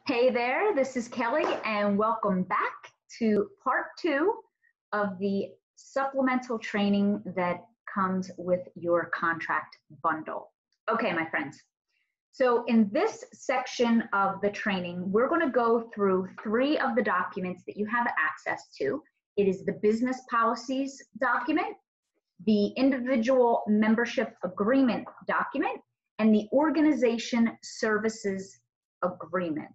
Hey there, this is Kelly, and welcome back to part 2 of the supplemental training that comes with your contract bundle. Okay, my friends. So in this section of the training, we're going to go through 3 of the documents that you have access to. It is the business policies document, the individual membership agreement document, and the organization services agreement.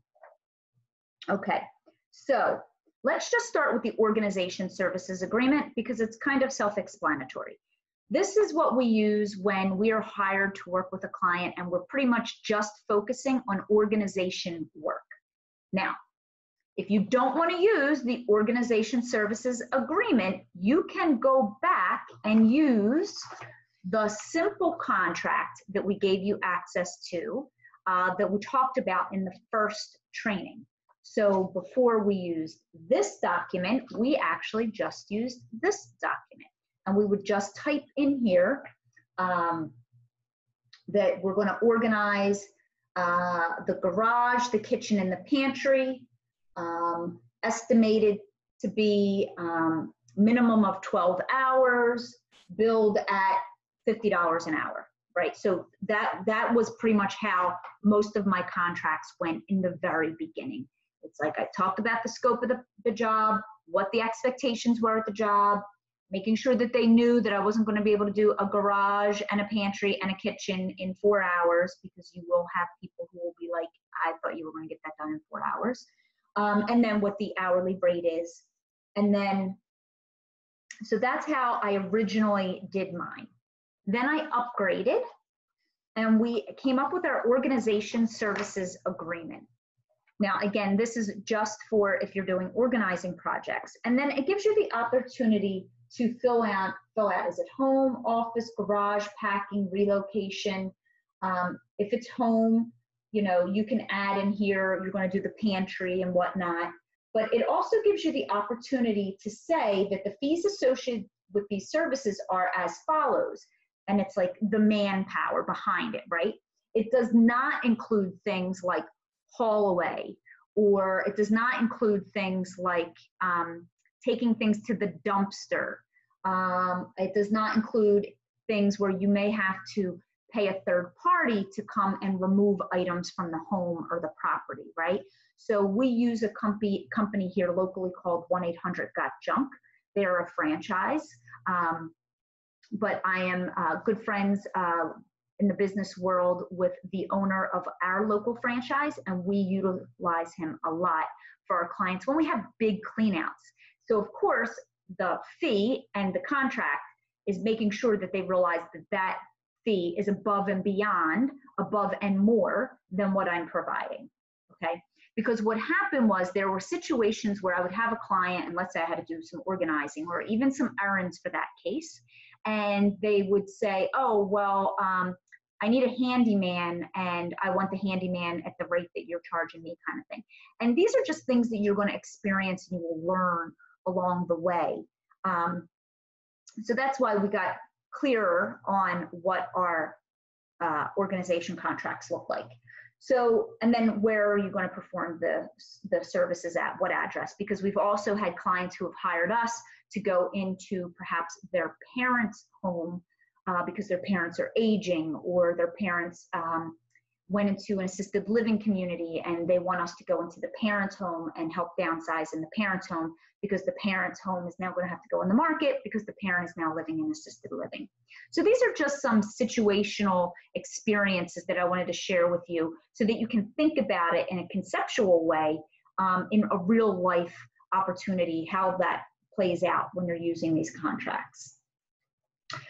Okay, so let's just start with the organization services agreement because it's kind of self-explanatory. This is what we use when we are hired to work with a client and we're pretty much just focusing on organization work. Now, if you don't want to use the organization services agreement, you can go back and use the simple contract that we gave you access to that we talked about in the first training. So before we used this document, we actually just used this document. And we would just type in here that we're going to organize the garage, the kitchen, and the pantry, estimated to be minimum of 12 hours, billed at $50 an hour, right? So that was pretty much how most of my contracts went in the very beginning. It's like I talked about the scope of the job, what the expectations were at the job, making sure that they knew that I wasn't going to be able to do a garage and a pantry and a kitchen in 4 hours, because you will have people who will be like, I thought you were going to get that done in 4 hours. And then what the hourly rate is. And then, so that's how I originally did mine. Then I upgraded and we came up with our organization services agreement. Now, again, this is just for if you're doing organizing projects. And then it gives you the opportunity to fill out, is it home, office, garage, packing, relocation. If it's home, you know, you can add in here, you're going to do the pantry and whatnot. But it also gives you the opportunity to say that the fees associated with these services are as follows. And it's like the manpower behind it, right? It does not include things like haul away, or it does not include things like taking things to the dumpster. It does not include things where you may have to pay a third party to come and remove items from the home or the property, right? So we use a company here locally called 1-800-GOT-JUNK. They're a franchise, but I am good friends in the business world with the owner of our local franchise, and we utilize him a lot for our clients when we have big cleanouts. So of course, the fee and the contract is making sure that they realize that that fee is above and beyond, above and more than what I'm providing, okay? Because what happened was there were situations where I would have a client, and let's say I had to do some organizing or even some errands for that case, and they would say, oh, well, I need a handyman and I want the handyman at the rate that you're charging me, kind of thing. And these are just things that you're going to experience and you will learn along the way. So that's why we got clearer on what our organization contracts look like. So, and then where are you going to perform the services at, what address? Because we've also had clients who have hired us to go into perhaps their parents' home because their parents are aging, or their parents went into an assisted living community and they want us to go into the parents' home and help downsize in the parents' home because the parents' home is now going to have to go on the market because the parent is now living in assisted living. So these are just some situational experiences that I wanted to share with you so that you can think about it in a conceptual way, in a real life opportunity, how that plays out when you're using these contracts.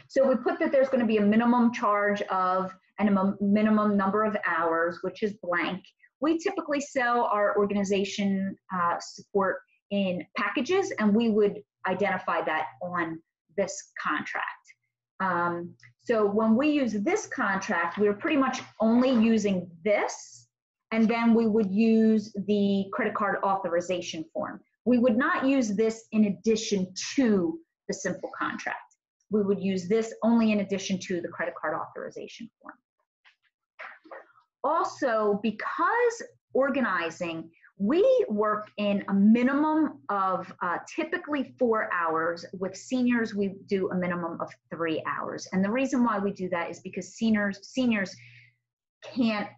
So we put that there's going to be a minimum charge of and a minimum number of hours, which is blank. We typically sell our organization support in packages, and we would identify that on this contract. So when we use this contract, we're pretty much only using this, and then we would use the credit card authorization form. We would not use this in addition to the simple contract. We would use this only in addition to the credit card authorization form. Also, because organizing, we work in a minimum of typically 4 hours. With seniors, we do a minimum of 3 hours. And the reason why we do that is because seniors can't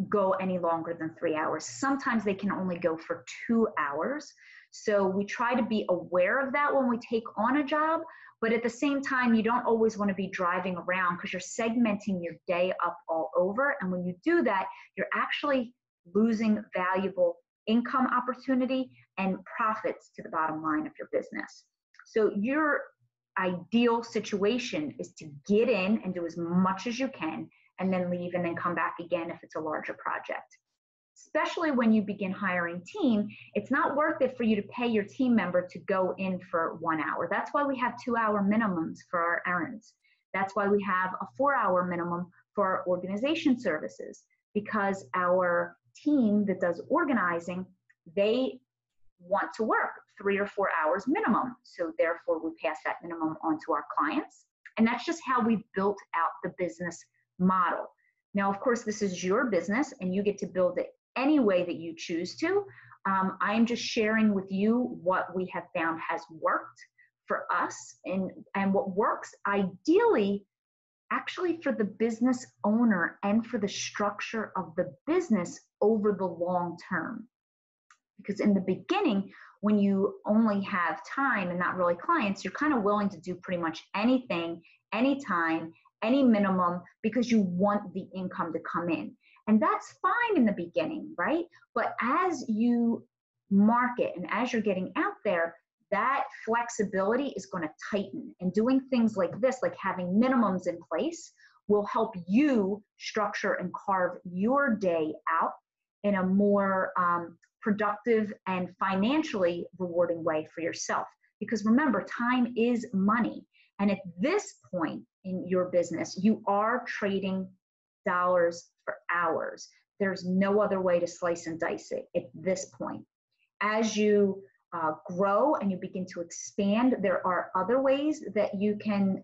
go any longer than 3 hours. Sometimes they can only go for 2 hours. So we try to be aware of that when we take on a job, but at the same time, you don't always want to be driving around because you're segmenting your day up all over. And when you do that, you're actually losing valuable income opportunity and profits to the bottom line of your business. So your ideal situation is to get in and do as much as you can, and then leave and then come back again if it's a larger project. Especially when you begin hiring team, it's not worth it for you to pay your team member to go in for 1 hour. That's why we have 2-hour minimums for our errands. That's why we have a 4-hour minimum for our organization services, because our team that does organizing, they want to work 3 or 4 hours minimum. So therefore we pass that minimum on to our clients. And that's just how we built out the business model. Now, of course, this is your business and you get to build it any way that you choose to. I'm just sharing with you what we have found has worked for us and what works ideally actually for the business owner and for the structure of the business over the long term. Because in the beginning, when you only have time and not really clients, you're kind of willing to do pretty much anything, anytime, any minimum, because you want the income to come in. And that's fine in the beginning, right? But as you market and as you're getting out there, that flexibility is going to tighten. And doing things like this, like having minimums in place, will help you structure and carve your day out in a more productive and financially rewarding way for yourself. Because remember, time is money. And at this point in your business, you are trading dollars for hours. There's no other way to slice and dice it at this point. As you grow and you begin to expand, there are other ways that you can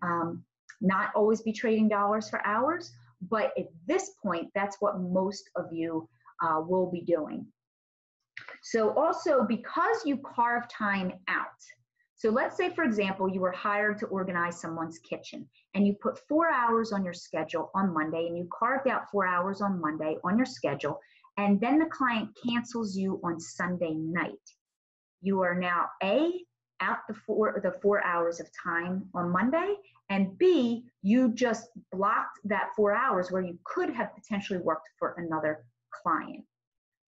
not always be trading dollars for hours. But at this point, that's what most of you will be doing. So also, because you carve time out, so let's say, for example, you were hired to organize someone's kitchen and you put 4 hours on your schedule on Monday and you carved out 4 hours on Monday on your schedule, and then the client cancels you on Sunday night. You are now A, out the 4 hours of time on Monday, and B, you just blocked that 4 hours where you could have potentially worked for another client.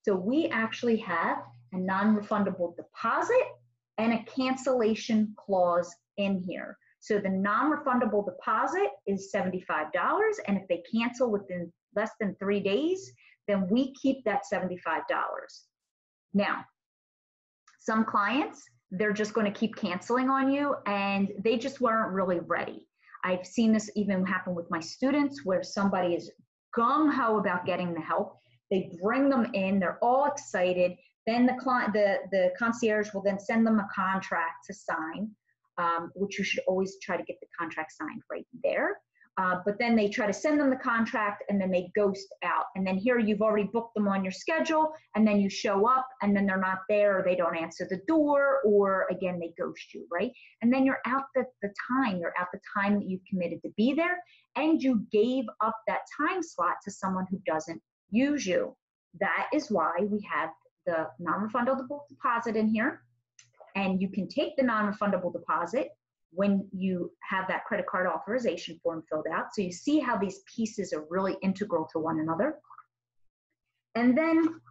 So we actually have a non-refundable deposit and a cancellation clause in here. So the non-refundable deposit is $75, and if they cancel within less than 3 days, then we keep that $75. Now, some clients, they're just going to keep canceling on you and they just weren't really ready. I've seen this even happen with my students where somebody is gung-ho about getting the help. They bring them in, they're all excited. Then the concierge will then send them a contract to sign, which you should always try to get the contract signed right there. But then they try to send them the contract and then they ghost out. And then here you've already booked them on your schedule, and then you show up and then they're not there, or they don't answer the door, or again, they ghost you, right? And then you're out the time that you've committed to be there, and you gave up that time slot to someone who doesn't use you. That is why we have the non-refundable deposit in here. And you can take the non-refundable deposit when you have that credit card authorization form filled out. So you see how these pieces are really integral to one another. And then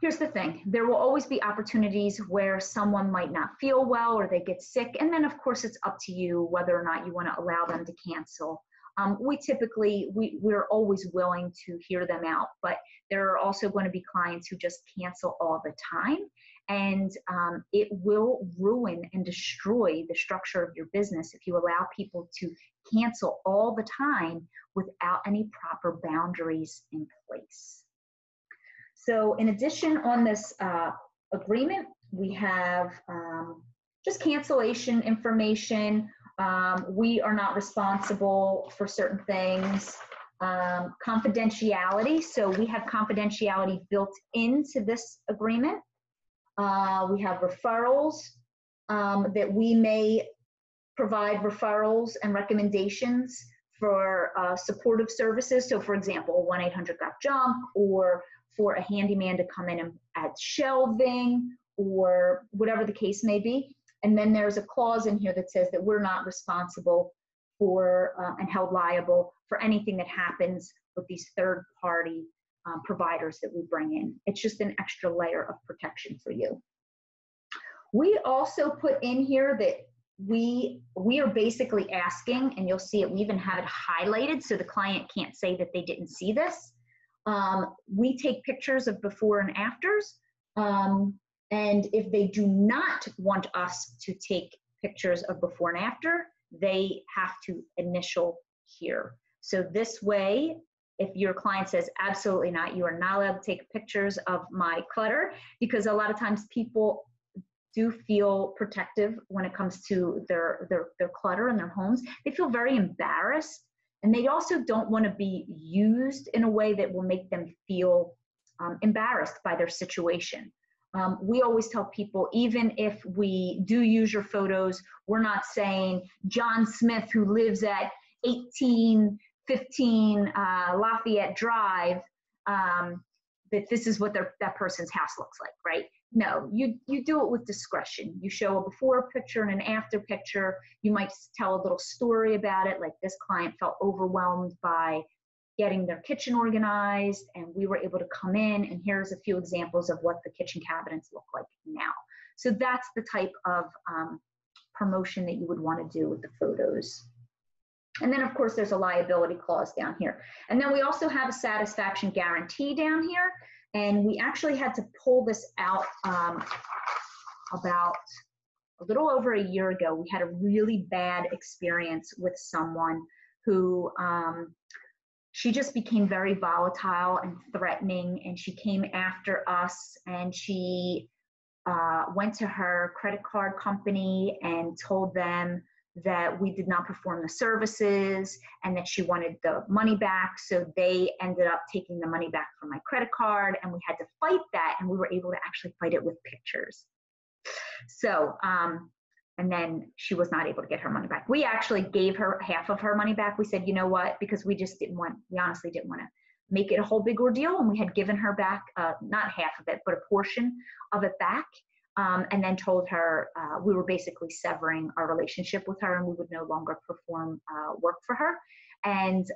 here's the thing. There will always be opportunities where someone might not feel well or they get sick. And then of course it's up to you whether or not you want to allow them to cancel. We're always willing to hear them out, but there are also going to be clients who just cancel all the time. And it will ruin and destroy the structure of your business if you allow people to cancel all the time without any proper boundaries in place. So in addition, on this agreement, we have just cancellation information. We are not responsible for certain things. Confidentiality. So we have confidentiality built into this agreement. We have referrals, that we may provide referrals and recommendations for supportive services. So for example, 1-800-GOT-JUNK, or for a handyman to come in and add shelving, or whatever the case may be. And then there's a clause in here that says that we're not responsible for and held liable for anything that happens with these third-party providers that we bring in. It's just an extra layer of protection for you. We also put in here that we are basically asking, and you'll see it, we even have it highlighted so the client can't say that they didn't see this. We take pictures of before and afters, and if they do not want us to take pictures of before and after, they have to initial here. So this way, if your client says, absolutely not, you are not allowed to take pictures of my clutter, because a lot of times people do feel protective when it comes to their clutter in their homes. They feel very embarrassed, and they also don't want to be used in a way that will make them feel embarrassed by their situation. We always tell people, even if we do use your photos, we're not saying John Smith, who lives at 1815 Lafayette Drive, that this is what that person's house looks like, right? No, you do it with discretion. You show a before picture and an after picture. You might tell a little story about it, like this client felt overwhelmed by getting their kitchen organized, and we were able to come in, and here's a few examples of what the kitchen cabinets look like now. So that's the type of promotion that you would want to do with the photos. And then, of course, there's a liability clause down here. And then we also have a satisfaction guarantee down here. And we actually had to pull this out about a little over a year ago. We had a really bad experience with someone who, she just became very volatile and threatening, and she came after us, and she went to her credit card company and told them that we did not perform the services and that she wanted the money back. So they ended up taking the money back from my credit card, and we had to fight that, and we were able to actually fight it with pictures. So, and then she was not able to get her money back. We actually gave her half of her money back. We said, you know what, because we honestly didn't want to make it a whole big ordeal, and we had given her back, not half of it, but a portion of it back. And then told her we were basically severing our relationship with her, and we would no longer perform work for her. And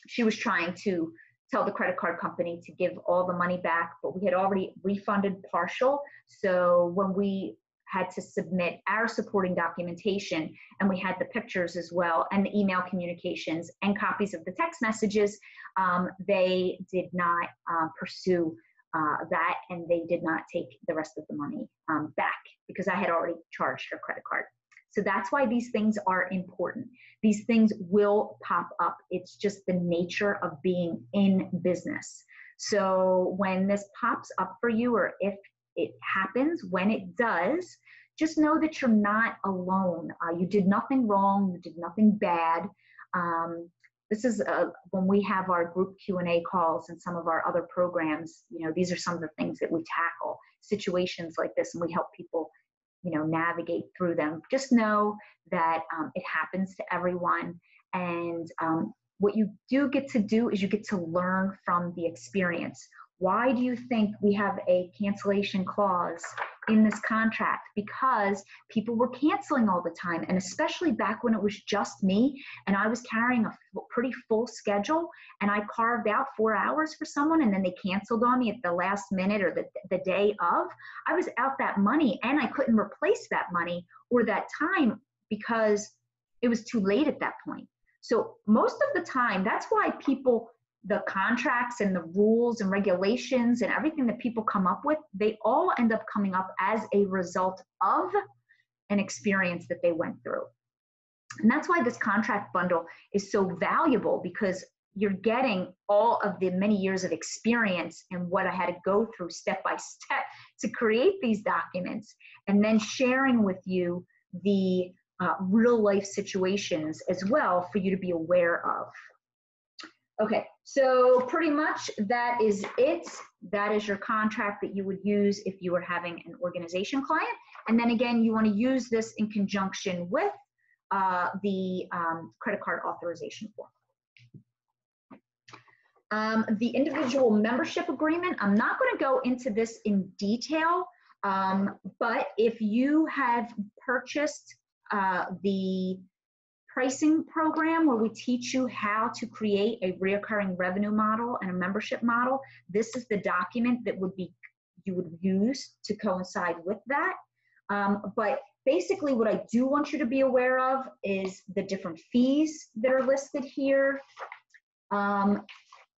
she was trying to tell the credit card company to give all the money back, but we had already refunded partial. So when we had to submit our supporting documentation, and we had the pictures as well, and the email communications and copies of the text messages, they did not pursue that, and they did not take the rest of the money back, because I had already charged her credit card. So that's why these things are important. These things will pop up. It's just the nature of being in business. So when this pops up for you, or if it happens, when it does, just know that you're not alone. You did nothing wrong. You did nothing bad. This is when we have our group Q&A calls and some of our other programs, you know, these are some of the things that we tackle, situations like this, and we help people, you know, navigate through them. Just know that it happens to everyone. And what you do get to do is you get to learn from the experience. Why do you think we have a cancellation clause in this contract? Because people were canceling all the time, and especially back when it was just me and I was carrying a pretty full schedule, and I carved out 4 hours for someone and then they canceled on me at the last minute or the day of. I was out that money, and I couldn't replace that money or that time because it was too late at that point. So most of the time, that's why people, the contracts and the rules and regulations and everything that people come up with, they all end up coming up as a result of an experience that they went through. And that's why this contract bundle is so valuable, because you're getting all of the many years of experience and what I had to go through step by step to create these documents, and then sharing with you the real life situations as well for you to be aware of. Okay, so pretty much that is it. That is your contract that you would use if you were having an organization client. And then again, you want to use this in conjunction with the credit card authorization form. The individual membership agreement, I'm not going to go into this in detail, but if you have purchased the pricing program where we teach you how to create a recurring revenue model and a membership model, this is the document that you would use to coincide with that. But basically what I do want you to be aware of is the different fees that are listed here.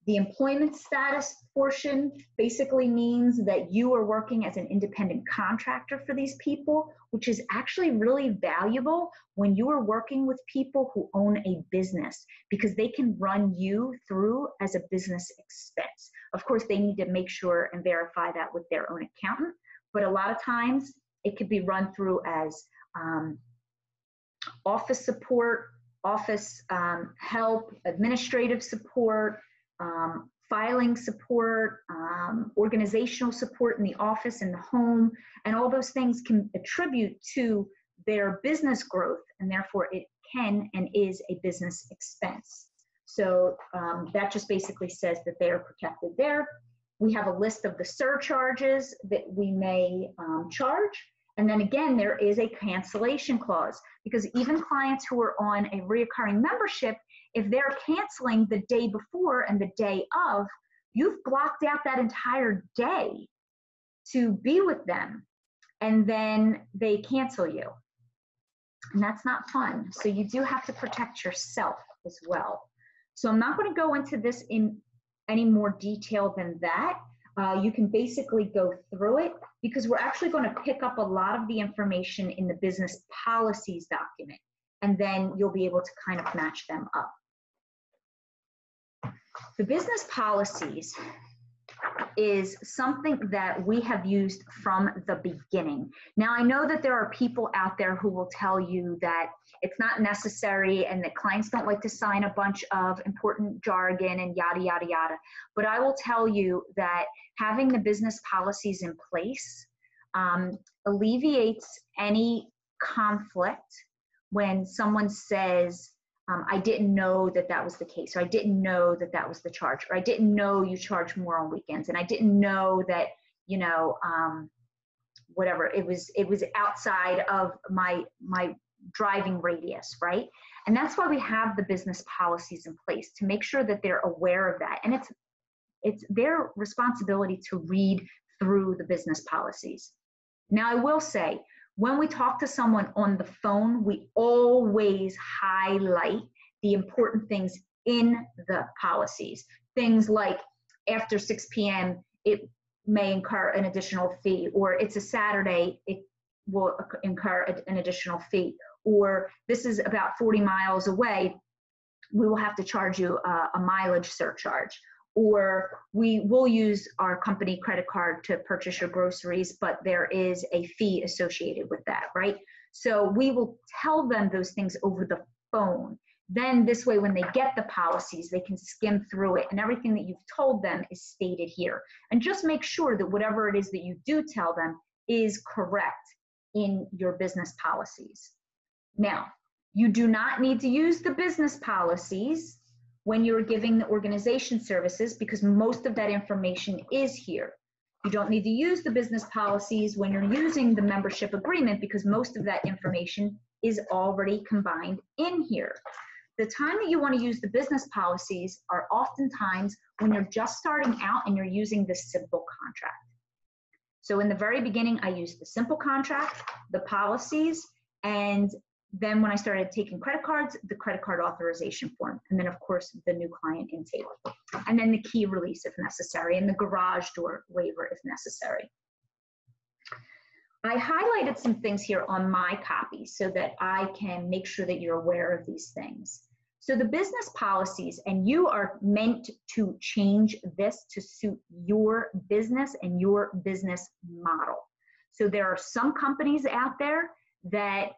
The employment status portion basically means that you are working as an independent contractor for these people, which is actually really valuable when you are working with people who own a business, because they can run you through as a business expense. Of course, they need to make sure and verify that with their own accountant, but a lot of times it could be run through as office support, office help, administrative support, filing support, organizational support in the office and the home, and all those things can attribute to their business growth, and therefore it can and is a business expense. So that just basically says that they are protected there. We have a list of the surcharges that we may charge. And then again, there is a cancellation clause, because even clients who are on a recurring membership, if they're canceling the day before and the day of, you've blocked out that entire day to be with them, and then they cancel you. And that's not fun. So you do have to protect yourself as well. So I'm not going to go into this in any more detail than that. You can basically go through it, because we're actually going to pick up a lot of the information in the business policies document, and then you'll be able to kind of match them up. The business policies is something that we have used from the beginning. Now, I know that there are people out there who will tell you that it's not necessary and that clients don't like to sign a bunch of important jargon and yada, yada, yada. But I will tell you that having the business policies in place alleviates any conflict when someone says, I didn't know that that was the case, or I didn't know that that was the charge, or I didn't know you charge more on weekends, and I didn't know that, you know, whatever, it was outside of my driving radius, right? And that's why we have the business policies in place, to make sure that they're aware of that. And it's their responsibility to read through the business policies. Now, I will say, when we talk to someone on the phone, we always highlight the important things in the policies. Things like after 6 p.m., it may incur an additional fee, or it's a Saturday, it will incur an additional fee, or this is about 40 miles away, we will have to charge you a mileage surcharge. Or we will use our company credit card to purchase your groceries, but there is a fee associated with that, right? So we will tell them those things over the phone. Then this way, when they get the policies, they can skim through it, and everything that you've told them is stated here. And just make sure that whatever it is that you do tell them is correct in your business policies. Now, you do not need to use the business policies when you're giving the organization services, because most of that information is here. You don't need to use the business policies when you're using the membership agreement, because most of that information is already combined in here. The time that you want to use the business policies are oftentimes when you're just starting out and you're using the simple contract. So in the very beginning, I used the simple contract, the policies, and then when I started taking credit cards, the credit card authorization form, and then of course the new client intake, and then the key release if necessary, and the garage door waiver if necessary. I highlighted some things here on my copy so that I can make sure that you're aware of these things. So the business policies, and you are meant to change this to suit your business and your business model. So there are some companies out there that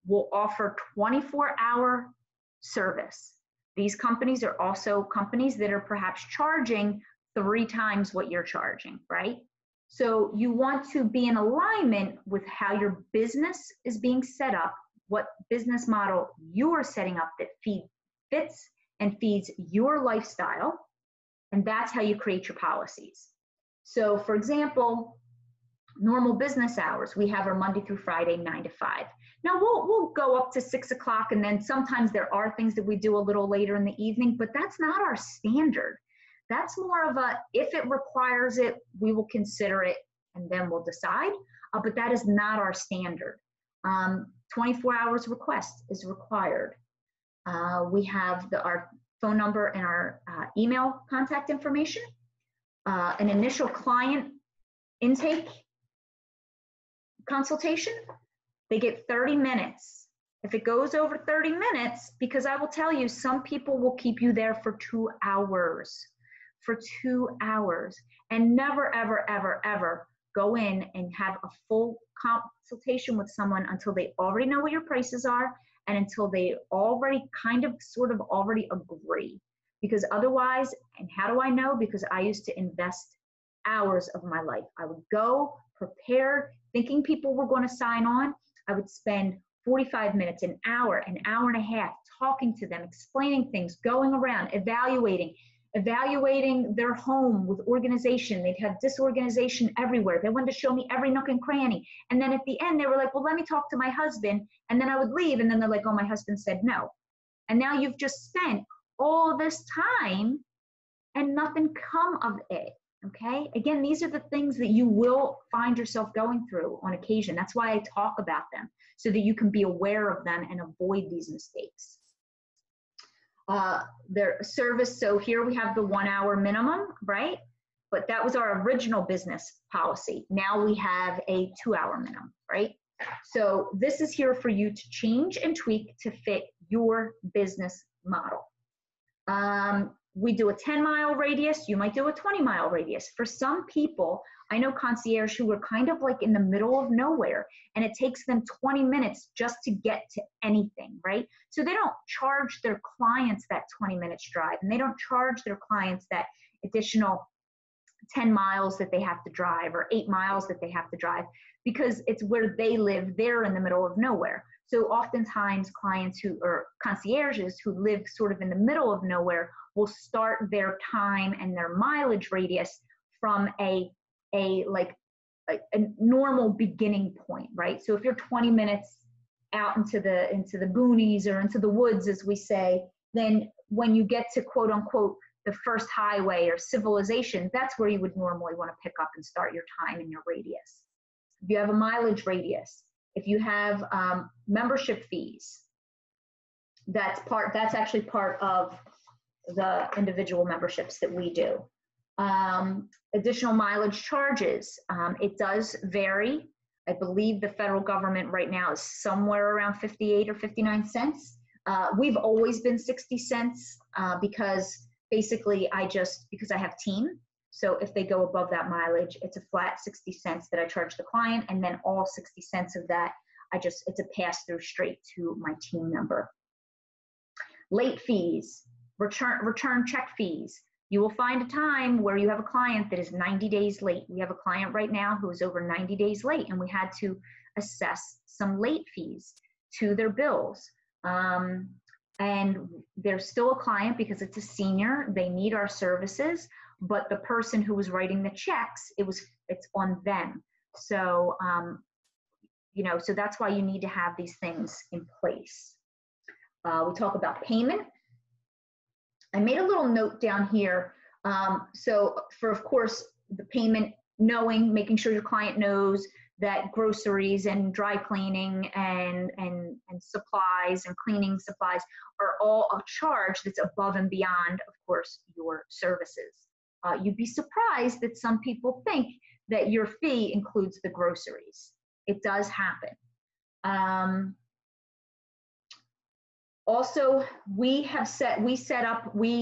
will offer 24-hour service. These companies are also companies that are perhaps charging 3 times what you're charging, right? So you want to be in alignment with how your business is being set up, what business model you are setting up that fits and feeds your lifestyle, and that's how you create your policies. So for example, normal business hours, we have our Monday through Friday, 9 to 5. Now we'll go up to 6 o'clock, and then sometimes there are things that we do a little later in the evening, but that's not our standard. That's more of a, if it requires it, we will consider it and then we'll decide, but that is not our standard. 24 hours request is required. We have our phone number and our email contact information. An initial client intake consultation, they get 30 minutes. If it goes over 30 minutes, because I will tell you, some people will keep you there for 2 hours. For 2 hours, and never, ever, ever, ever go in and have a full consultation with someone until they already know what your prices are and until they already sort of already agree. Because otherwise, and how do I know? Because I used to invest hours of my life. I would go prepared, thinking people were going to sign on. I would spend 45 minutes, an hour and a half talking to them, explaining things, going around, evaluating their home with organization. They'd have disorganization everywhere. They wanted to show me every nook and cranny. And then at the end, they were like, well, let me talk to my husband. And then I would leave. And then they're like, oh, my husband said no. And now you've just spent all this time and nothing come of it. Okay. Again, these are the things that you will find yourself going through on occasion. That's why I talk about them, so that you can be aware of them and avoid these mistakes. Their service, so here we have the 1 hour minimum, right? But that was our original business policy. Now we have a 2 hour minimum, right? So this is here for you to change and tweak to fit your business model. We do a 10-mile radius, you might do a 20-mile radius. For some people, I know concierge who are kind of like in the middle of nowhere, and it takes them 20 minutes just to get to anything, right? So they don't charge their clients that 20 minutes drive, and they don't charge their clients that additional 10 miles that they have to drive or 8 miles that they have to drive, because it's where they live. They're in the middle of nowhere. So oftentimes clients who are concierges who live sort of in the middle of nowhere will start their time and their mileage radius from a normal beginning point, right? So if you're 20 minutes out into the boonies or into the woods, as we say, then when you get to quote unquote the first highway or civilization, that's where you would normally want to pick up and start your time and your radius. If you have a mileage radius, if you have membership fees, that's actually part of the individual memberships that we do. Additional mileage charges, it does vary. I believe the federal government right now is somewhere around 58 or 59 cents. We've always been 60 cents because basically because I have team. So if they go above that mileage, it's a flat 60 cents that I charge the client, and then all 60 cents of that, it's a pass through straight to my team member. Late fees, return check fees. You will find a time where you have a client that is 90 days late. We have a client right now who is over 90 days late, and we had to assess some late fees to their bills. And they're still a client because it's a senior. They need our services, but the person who was writing the checks, it's on them. So, so that's why you need to have these things in place. We talk about payment. I made a little note down here. So for, of course, the payment, making sure your client knows that groceries and dry cleaning and supplies and cleaning supplies are all a charge that's above and beyond, of course, your services. You'd be surprised that some people think that your fee includes the groceries. It does happen. Also, we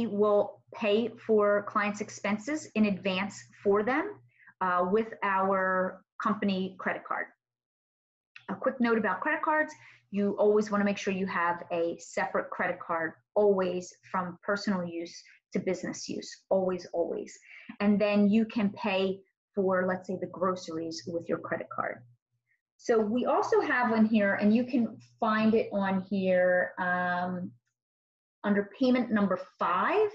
will pay for clients' expenses in advance for them with our company credit card. A quick note about credit cards, you always want to make sure you have a separate credit card, always, from personal use to business use, always, always. And then you can pay for, let's say, the groceries with your credit card. So we also have one here, and you can find it on here under payment number 5.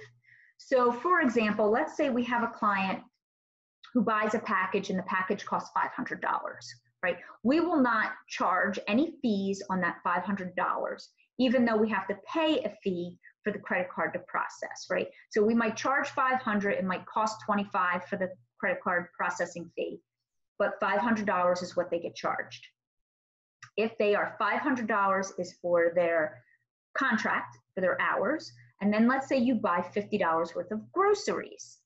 So for example, let's say we have a client who buys a package and the package costs $500, right? We will not charge any fees on that $500, even though we have to pay a fee for the credit card to process, right? So we might charge $500, it might cost $25 for the credit card processing fee, but $500 is what they get charged. If they are $500 is for their contract, for their hours, and then let's say you buy $50 worth of groceries.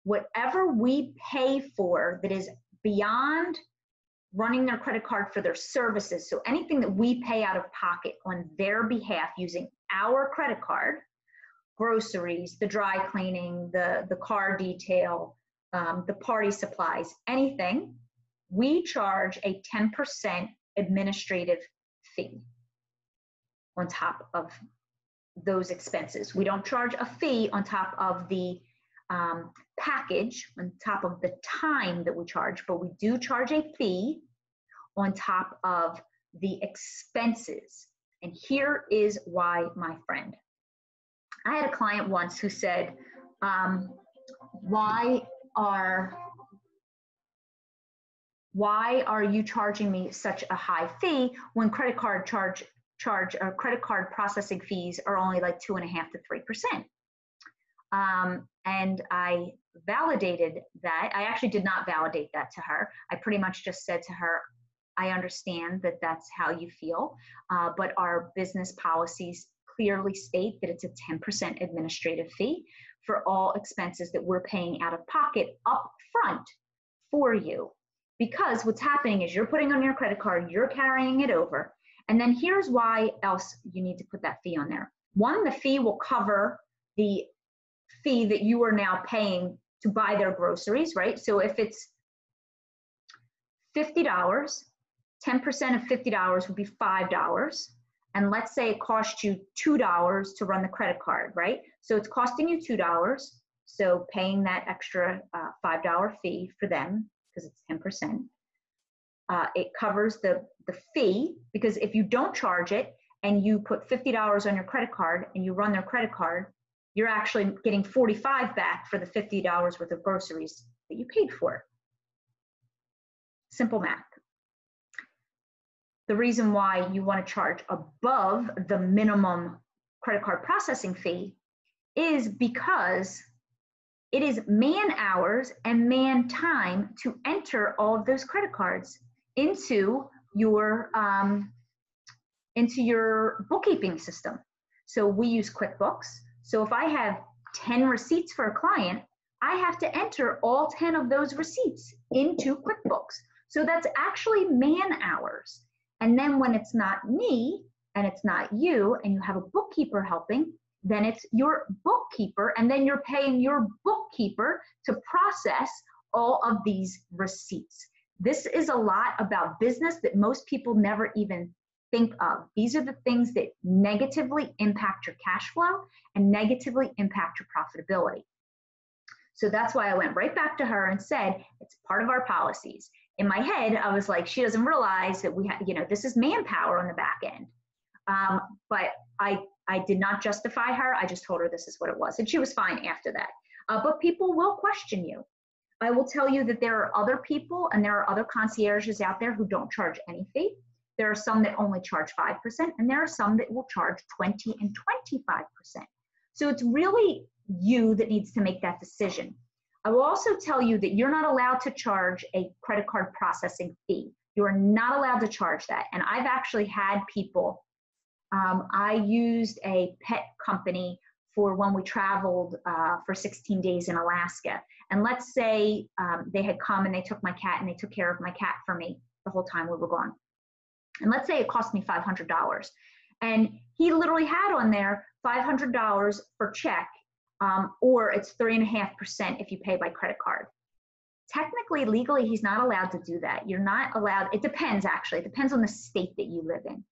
Whatever we pay for that is beyond running their credit card for their services, so anything that we pay out of pocket on their behalf using our credit card, groceries, the dry cleaning, the car detail, the party supplies, anything, we charge a 10% administrative fee on top of those expenses. We don't charge a fee on top of the package, on top of the time that we charge, but we do charge a fee on top of the expenses. And here is why, my friend. I had a client once who said, why are you charging me such a high fee when credit card credit card processing fees are only like 2.5% to 3%? And I validated that. I actually did not validate that to her. I pretty much just said to her, I understand that that's how you feel, but our business policies clearly state that it's a 10% administrative fee for all expenses that we're paying out of pocket up front for you. Because what's happening is you're putting on your credit card, you're carrying it over, and then here's why else you need to put that fee on there. One, the fee will cover the fee that you are now paying to buy their groceries, right? So if it's $50, 10% of $50 would be $5. And let's say it costs you $2 to run the credit card, right? So it's costing you $2. So paying that extra $5 fee for them, because it's 10%, it covers the fee, because if you don't charge it and you put $50 on your credit card and you run their credit card, you're actually getting $45 back for the $50 worth of groceries that you paid for. Simple math. The reason why you want to charge above the minimum credit card processing fee is because it is man hours and man time to enter all of those credit cards into your bookkeeping system. So we use QuickBooks. So if I have 10 receipts for a client, I have to enter all 10 of those receipts into QuickBooks. So that's actually man hours. And then when it's not me and it's not you and you have a bookkeeper helping, then it's your bookkeeper, and then you're paying your bookkeeper to process all of these receipts. This is a lot about business that most people never even think of. These are the things that negatively impact your cash flow and negatively impact your profitability. So that's why I went right back to her and said, it's part of our policies. In my head, I was like, she doesn't realize that we have, this is manpower on the back end. But I did not justify her. I just told her this is what it was. And she was fine after that. But people will question you. I will tell you that there are other people and there are other concierges out there who don't charge any fee. There are some that only charge 5%, and there are some that will charge 20 and 25%. So it's really you that needs to make that decision. I will also tell you that you're not allowed to charge a credit card processing fee. You are not allowed to charge that. And I've actually had people, I used a pet company for when we traveled for 16 days in Alaska. And let's say they had come and they took my cat and they took care of my cat for me the whole time we were gone. And let's say it cost me $500. And he literally had on there $500 for check, or it's 3.5% if you pay by credit card. technically, legally, he's not allowed to do that. You're not allowed. It depends, actually. It depends on the state that you live in.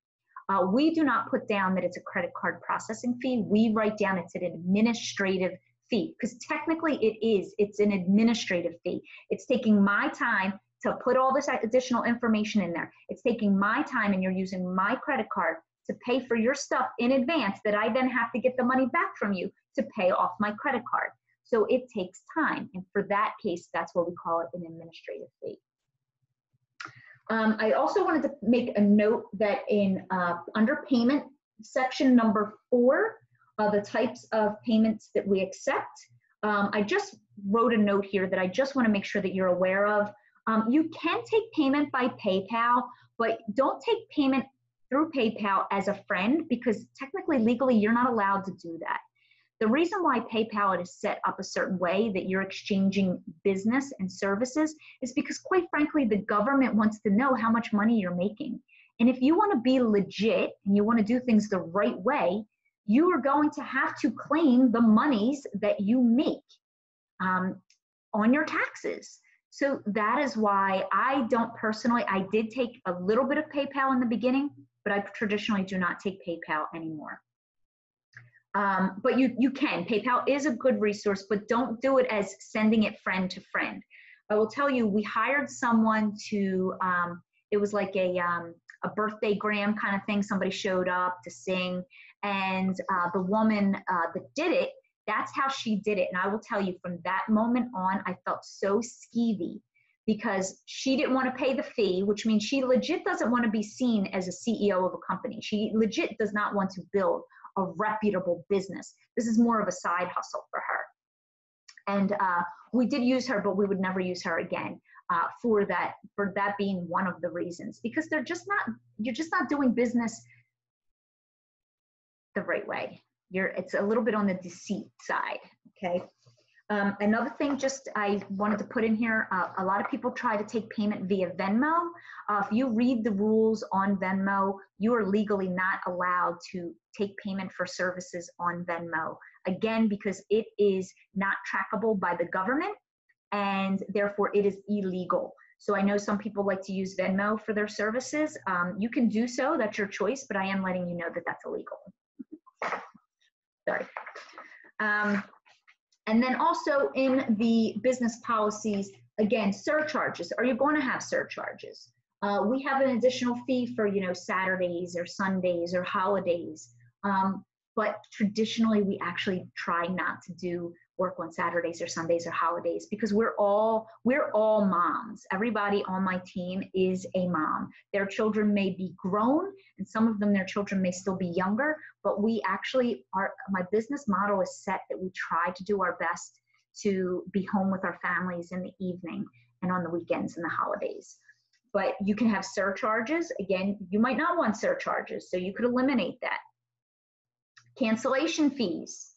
We do not put down that it's a credit card processing fee. We write down it's an administrative fee, because technically it is. It's an administrative fee. It's taking my time to put all this additional information in there. It's taking my time, and you're using my credit card to pay for your stuff in advance that I then have to get the money back from you to pay off my credit card. So it takes time. And for that case, that's what we call it, an administrative fee. I also wanted to make a note that in under payment section number 4, the types of payments that we accept, I just wrote a note here that I just want to make sure that you're aware of. You can take payment by PayPal, but don't take payment through PayPal as a friend, because technically, legally, you're not allowed to do that. The reason why PayPal is set up a certain way that you're exchanging business and services is because, quite frankly, the government wants to know how much money you're making. And if you want to be legit and you want to do things the right way, you are going to have to claim the monies that you make on your taxes. So that is why I don't personally, I did take a little bit of PayPal in the beginning, but I traditionally do not take PayPal anymore. But you can. PayPal is a good resource, but don't do it as sending it friend to friend. I will tell you, we hired someone to, it was like a birthday gram kind of thing. Somebody showed up to sing, and the woman that did it, that's how she did it. And I will tell you, from that moment on, I felt so skeevy, because she didn't want to pay the fee, which means she legit doesn't want to be seen as a CEO of a company. She legit does not want to build a reputable business. This is more of a side hustle for her. And we did use her, but we would never use her again for that being one of the reasons, because you're just not doing business the right way. It's a little bit on the deceit side, okay? Another thing I wanted to put in here, a lot of people try to take payment via Venmo. If you read the rules on Venmo, you are legally not allowed to take payment for services on Venmo. Again, because it is not trackable by the government, and therefore it is illegal. So I know some people like to use Venmo for their services. You can do so, that's your choice, but I am letting you know that that's illegal. Sorry. And then also in the business policies, again, surcharges. Are you going to have surcharges? We have an additional fee for, Saturdays or Sundays or holidays. But traditionally, we actually try not to do work on Saturdays or Sundays or holidays, because we're all moms. Everybody on my team is a mom. Their children may be grown, and some of them, their children may still be younger, but we actually my business model is set that we try to do our best to be home with our families in the evening and on the weekends and the holidays. But you can have surcharges. Again, you might not want surcharges, so you could eliminate that. Cancellation fees,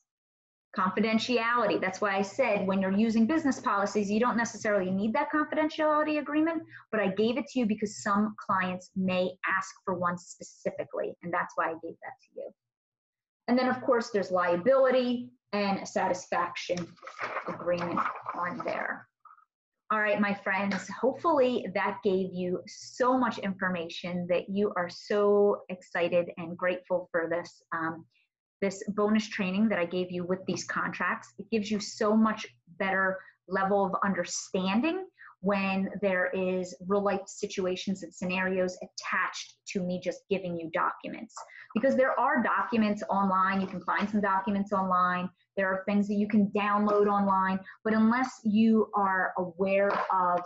confidentiality. That's why I said when you're using business policies, you don't necessarily need that confidentiality agreement, but I gave it to you because some clients may ask for one specifically, and that's why I gave that to you. And then, of course, there's liability and a satisfaction agreement on there. All right, my friends, hopefully that gave you so much information that you are so excited and grateful for this. This bonus training that I gave you with these contracts. It gives you so much better level of understanding when there is real life situations and scenarios attached to me just giving you documents. Because there are documents online, you can find some documents online, there are things that you can download online, but unless you are aware of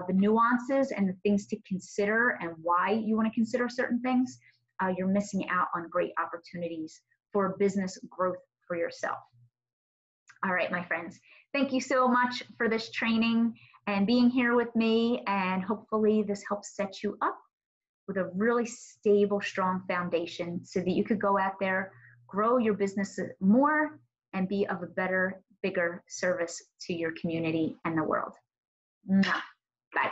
the nuances and the things to consider and why you want to consider certain things, you're missing out on great opportunities for business growth for yourself. All right, my friends, thank you so much for this training and being here with me, and hopefully this helps set you up with a really stable, strong foundation so that you could go out there, grow your business more, and be of a better, bigger service to your community and the world. Bye.